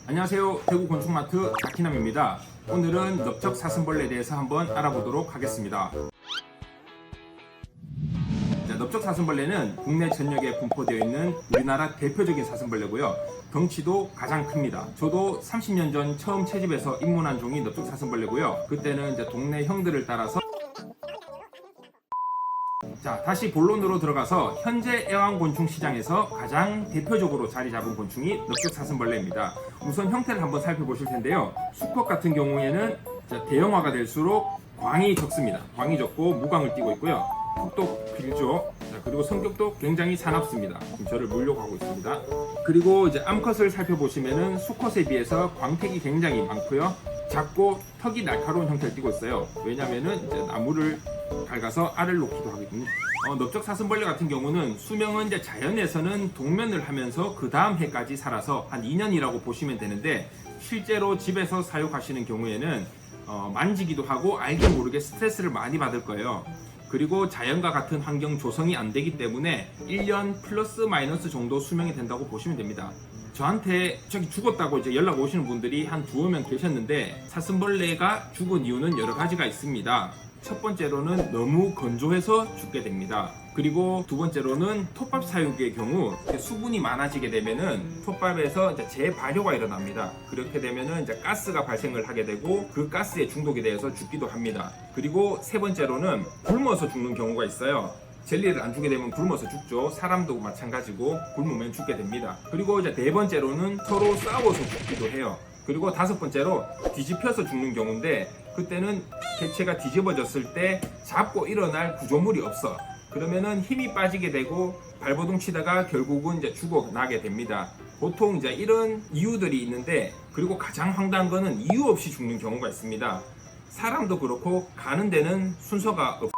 안녕하세요. 대구 곤충마트 다키남입니다. 오늘은 넓적 사슴벌레에 대해서 한번 알아보도록 하겠습니다. 넓적 사슴벌레는 국내 전역에 분포되어 있는 우리나라 대표적인 사슴벌레고요. 덩치도 가장 큽니다. 저도 30년 전 처음 채집해서 입문한 종이 넓적 사슴벌레고요. 그때는 이제 동네 형들을 따라서 다시 본론으로 들어가서 현재 애완곤충 시장에서 가장 대표적으로 자리 잡은 곤충이 넓적 사슴벌레입니다. 우선 형태를 한번 살펴보실 텐데요. 수컷 같은 경우에는 대형화가 될수록 광이 적습니다. 광이 적고 무광을 띠고 있고요. 턱도 길죠. 그리고 성격도 굉장히 사납습니다. 지금 저를 물려고 하고 있습니다. 그리고 이제 암컷을 살펴보시면은 수컷에 비해서 광택이 굉장히 많고요. 작고 턱이 날카로운 형태를 띠고 있어요. 왜냐면은 이제 나무를 갉아서 알을 놓기도 하거든요. 넓적 사슴벌레 같은 경우는 수명은 이제 자연에서는 동면을 하면서 그 다음 해까지 살아서 한 2년이라고 보시면 되는데, 실제로 집에서 사육하시는 경우에는 만지기도 하고 알게 모르게 스트레스를 많이 받을 거예요. 그리고 자연과 같은 환경 조성이 안 되기 때문에 1년 플러스 마이너스 정도 수명이 된다고 보시면 됩니다. 저한테 저기 죽었다고 이제 연락 오시는 분들이 한 두어 명 계셨는데, 사슴벌레가 죽은 이유는 여러 가지가 있습니다. 첫 번째로는 너무 건조해서 죽게 됩니다. 그리고 두 번째로는 톱밥 사육의 경우 수분이 많아지게 되면은 톱밥에서 이제 재발효가 일어납니다. 그렇게 되면은 이제 가스가 발생을 하게 되고 그 가스에 중독이 되어서 죽기도 합니다. 그리고 세 번째로는 굶어서 죽는 경우가 있어요. 젤리를 안 주게 되면 굶어서 죽죠. 사람도 마찬가지고 굶으면 죽게 됩니다. 그리고 이제 네 번째로는 서로 싸워서 죽기도 해요. 그리고 다섯 번째로 뒤집혀서 죽는 경우인데, 그때는 개체가 뒤집어졌을 때 잡고 일어날 구조물이 없어. 그러면은 힘이 빠지게 되고 발버둥 치다가 결국은 이제 죽어나게 됩니다. 보통 이제 이런 이유들이 있는데, 그리고 가장 황당한 거는 이유 없이 죽는 경우가 있습니다. 사람도 그렇고 가는 데는 순서가 없.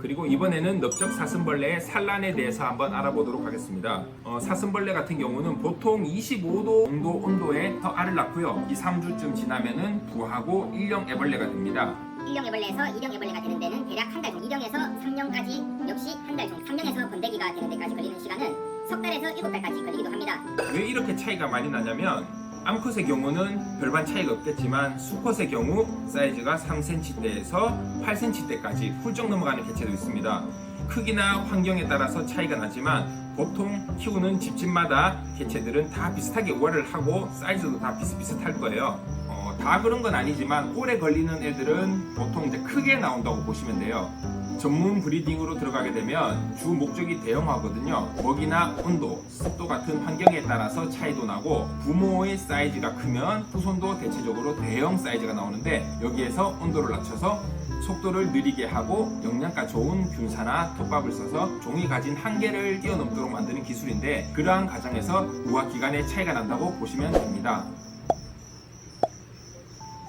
그리고 이번에는 넓적 사슴벌레의 산란에 대해서 한번 알아보도록 하겠습니다. 사슴벌레 같은 경우는 보통 25도 정도 온도에 알을 낳고요. 2, 3주쯤 지나면은 부하고 일령 애벌레가 됩니다. 1령 애벌레에서 2령 애벌레가 되는 데는 대략 한 달 정도, 2령에서 3령까지 역시 한 달 정도, 3령에서 건데기가 되는 데까지 걸리는 시간은 석 달에서 7달까지 걸리기도 합니다. 왜 이렇게 차이가 많이 나냐면, 암컷의 경우는 별반 차이가 없겠지만 수컷의 경우 사이즈가 3cm대에서 8cm대까지 훌쩍 넘어가는 개체도 있습니다. 크기나 환경에 따라서 차이가 나지만 보통 키우는 집집마다 개체들은 다 비슷하게 우월을 하고 사이즈도 다 비슷비슷할 거예요. 다 그런 건 아니지만 오래 걸리는 애들은 보통 이제 크게 나온다고 보시면 돼요. 전문 브리딩으로 들어가게 되면 주 목적이 대형화거든요. 먹이나 온도, 습도 같은 환경에 따라서 차이도 나고, 부모의 사이즈가 크면 후손도 대체적으로 대형 사이즈가 나오는데, 여기에서 온도를 낮춰서 속도를 느리게 하고 영양가 좋은 균사나 톱밥을 써서 종이 가진 한계를 뛰어넘도록 만드는 기술인데, 그러한 과정에서 우화 기간의 차이가 난다고 보시면 됩니다.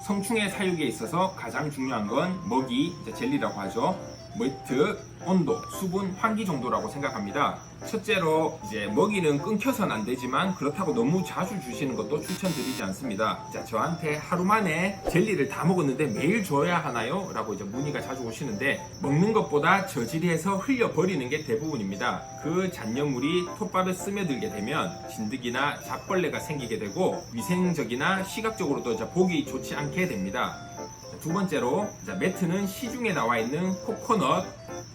성충의 사육에 있어서 가장 중요한 건 먹이, 젤리라고 하죠. 웨트, 온도, 수분, 환기 정도라고 생각합니다. 첫째로 이제 먹이는 끊겨서는 안 되지만 그렇다고 너무 자주 주시는 것도 추천드리지 않습니다. 저한테 하루 만에 젤리를 다 먹었는데 매일 줘야 하나요? 라고 이제 문의가 자주 오시는데, 먹는 것보다 저지리해서 흘려버리는 게 대부분입니다. 그 잔여물이 톱밥에 스며들게 되면 진드기나 잡벌레가 생기게 되고 위생적이나 시각적으로도 보기 좋지 않게 됩니다. 두 번째로 매트는 시중에 나와 있는 코코넛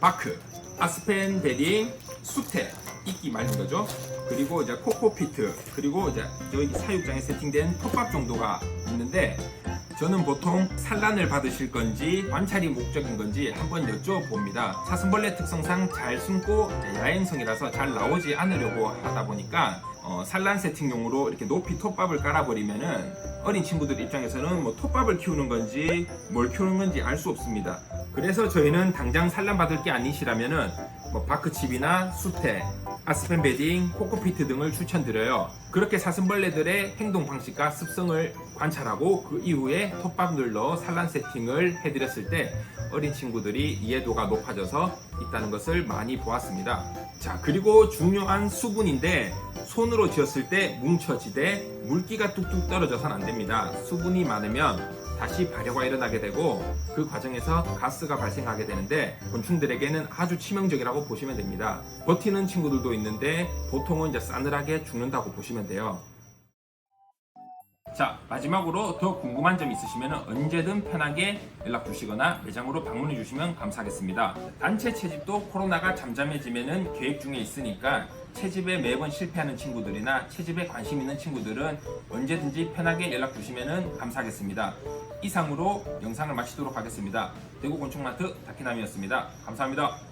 바크, 아스펜 베딩, 수태, 이끼 말린 거죠. 그리고 코코피트, 그리고 여기 사육장에 세팅된 톱밥 정도가 있는데, 저는 보통 산란을 받으실 건지 관찰이 목적인 건지 한번 여쭤봅니다. 사슴벌레 특성상 잘 숨고 야행성이라서 잘 나오지 않으려고 하다 보니까 산란 세팅용으로 이렇게 높이 톱밥을 깔아버리면은 어린 친구들 입장에서는 톱밥을 키우는 건지 뭘 키우는 건지 알 수 없습니다. 그래서 저희는 당장 산란 받을 게 아니시라면은 바크칩이나 수태, 아스펜 베딩, 코코피트 등을 추천드려요. 그렇게 사슴벌레들의 행동 방식과 습성을 관찰하고 그 이후에 톱밥 눌러 산란 세팅을 해드렸을 때 어린 친구들이 이해도가 높아져서 있다는 것을 많이 보았습니다. 그리고 중요한 수분인데, 손으로 쥐었을 때 뭉쳐지되 물기가 뚝뚝 떨어져서는 안 됩니다. 수분이 많으면 다시 발효가 일어나게 되고 그 과정에서 가스가 발생하게 되는데, 곤충들에게는 아주 치명적이라고 보시면 됩니다. 버티는 친구들도 있는데 보통은 싸늘하게 죽는다고 보시면 돼요. 자, 마지막으로 더 궁금한 점 있으시면 언제든 편하게 연락 주시거나 매장으로 방문해 주시면 감사하겠습니다. 단체 채집도 코로나가 잠잠해지면 계획 중에 있으니까 채집에 매번 실패하는 친구들이나 채집에 관심 있는 친구들은 언제든지 편하게 연락 주시면 감사하겠습니다. 이상으로 영상을 마치도록 하겠습니다. 대구곤충마트 다키남이었습니다. 감사합니다.